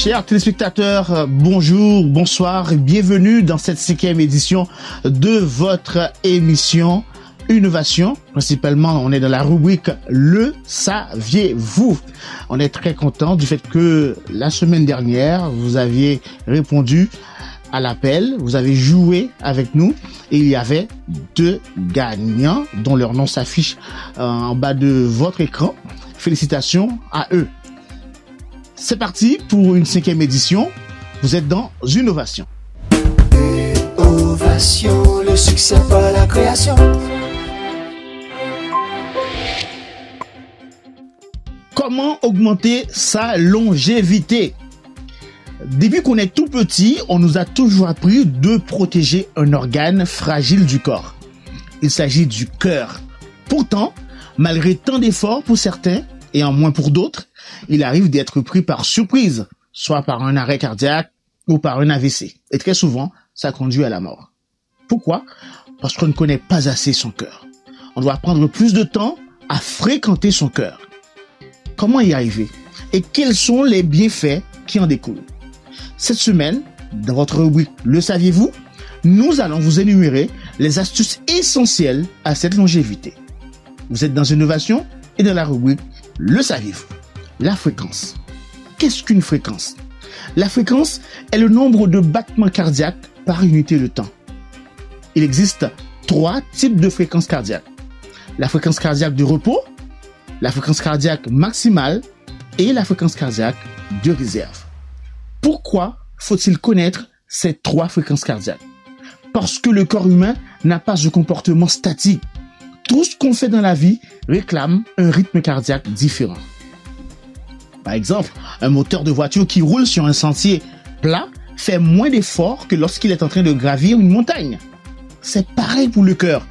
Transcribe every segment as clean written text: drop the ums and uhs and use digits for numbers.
Chers téléspectateurs, bonjour, bonsoir et bienvenue dans cette 5e édition de votre émission Innovation. Principalement, on est dans la rubrique Le saviez-vous? On est très content du fait que la semaine dernière, vous aviez répondu à l'appel, vous avez joué avec nous et il y avait 2 gagnants dont leur nom s'affiche en bas de votre écran. Félicitations à eux. C'est parti pour une 5e édition. Vous êtes dans Innovation. Innovation, le succès par la création. Comment augmenter sa longévité? Depuis qu'on est tout petit, on nous a toujours appris de protéger un organe fragile du corps. Il s'agit du cœur. Pourtant, malgré tant d'efforts pour certains et en moins pour d'autres, il arrive d'être pris par surprise, soit par un arrêt cardiaque ou par un AVC. Et très souvent, ça conduit à la mort. Pourquoi? Parce qu'on ne connaît pas assez son cœur. On doit prendre plus de temps à fréquenter son cœur. Comment y arriver? Et quels sont les bienfaits qui en découlent? Cette semaine, dans votre rubrique Le saviez-vous? Nous allons vous énumérer les astuces essentielles à cette longévité. Vous êtes dans Innovation et dans la rubrique Le saviez-vous? La fréquence. Qu'est-ce qu'une fréquence? La fréquence est le nombre de battements cardiaques par unité de temps. Il existe 3 types de fréquences cardiaques. La fréquence cardiaque de repos, la fréquence cardiaque maximale et la fréquence cardiaque de réserve. Pourquoi faut-il connaître ces 3 fréquences cardiaques? Parce que le corps humain n'a pas de comportement statique. Tout ce qu'on fait dans la vie réclame un rythme cardiaque différent. Par exemple, un moteur de voiture qui roule sur un sentier plat fait moins d'efforts que lorsqu'il est en train de gravir une montagne. C'est pareil pour le cœur.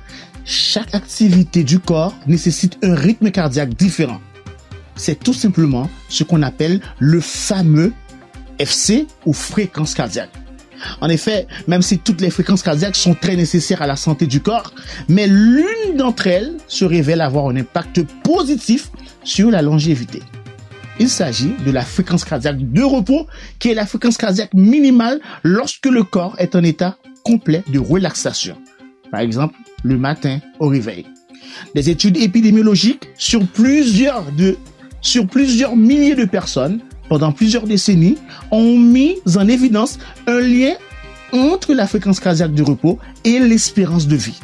Chaque activité du corps nécessite un rythme cardiaque différent. C'est tout simplement ce qu'on appelle le fameux FC ou fréquence cardiaque. En effet, même si toutes les fréquences cardiaques sont très nécessaires à la santé du corps, mais l'une d'entre elles se révèle avoir un impact positif sur la longévité. Il s'agit de la fréquence cardiaque de repos, qui est la fréquence cardiaque minimale lorsque le corps est en état complet de relaxation. Par exemple, le matin au réveil. Des études épidémiologiques sur plusieurs milliers de personnes pendant plusieurs décennies ont mis en évidence un lien entre la fréquence cardiaque de repos et l'espérance de vie.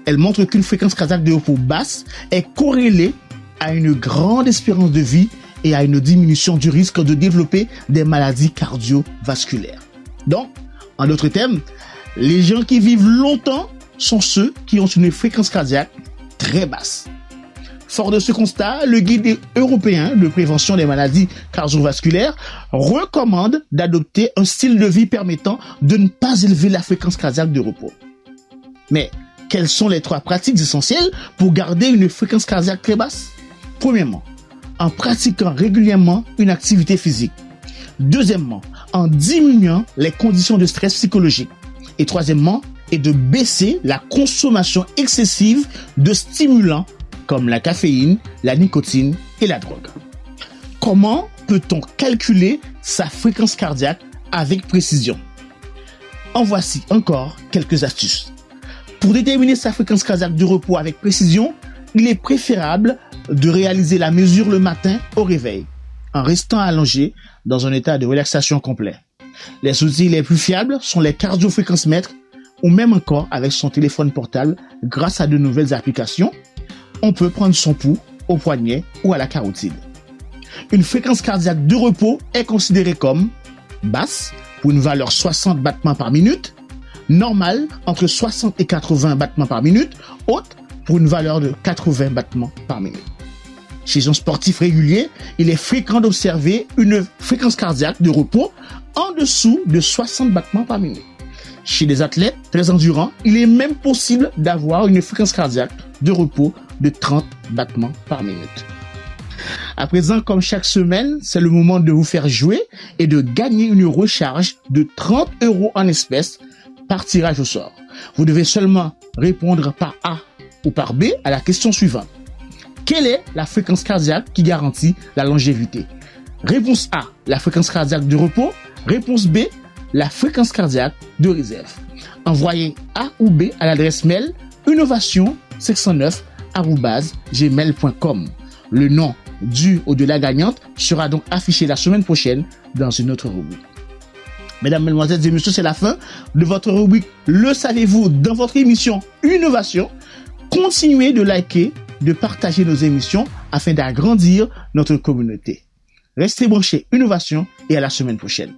Elle montre qu'une fréquence cardiaque de repos basse est corrélée à une grande espérance de vie et à une diminution du risque de développer des maladies cardiovasculaires. Donc, en d'autres termes, les gens qui vivent longtemps sont ceux qui ont une fréquence cardiaque très basse. Fort de ce constat, le guide européen de prévention des maladies cardiovasculaires recommande d'adopter un style de vie permettant de ne pas élever la fréquence cardiaque de repos. Mais, quelles sont les 3 pratiques essentielles pour garder une fréquence cardiaque très basse? Premièrement, en pratiquant régulièrement une activité physique. Deuxièmement, en diminuant les conditions de stress psychologique. Et troisièmement, est de baisser la consommation excessive de stimulants comme la caféine, la nicotine et la drogue. Comment peut-on calculer sa fréquence cardiaque avec précision? En voici encore quelques astuces. Pour déterminer sa fréquence cardiaque de repos avec précision, il est préférable de réaliser la mesure le matin au réveil, en restant allongé dans un état de relaxation complet. Les outils les plus fiables sont les cardiofréquencemètres ou même encore avec son téléphone portable grâce à de nouvelles applications. On peut prendre son pouls au poignet ou à la carotide. Une fréquence cardiaque de repos est considérée comme basse pour une valeur 60 battements par minute, normale entre 60 et 80 battements par minute, haute pour une valeur de 80 battements par minute. Chez un sportif régulier, il est fréquent d'observer une fréquence cardiaque de repos en dessous de 60 battements par minute. Chez des athlètes très endurants, il est même possible d'avoir une fréquence cardiaque de repos de 30 battements par minute. À présent, comme chaque semaine, c'est le moment de vous faire jouer et de gagner une recharge de 30 € en espèces par tirage au sort. Vous devez seulement répondre par A ou par B à la question suivante. Quelle est la fréquence cardiaque qui garantit la longévité? Réponse A, la fréquence cardiaque de repos. Réponse B, la fréquence cardiaque de réserve. Envoyez A ou B à l'adresse mail innovation609@gmail.com. Le nom du ou de la gagnante sera donc affiché la semaine prochaine dans une autre rubrique. Mesdames, Mesdemoiselles et Messieurs, c'est la fin de votre rubrique Le savez-vous dans votre émission Innovation. Continuez de liker, de partager nos émissions afin d'agrandir notre communauté. Restez branchés Innovation et à la semaine prochaine.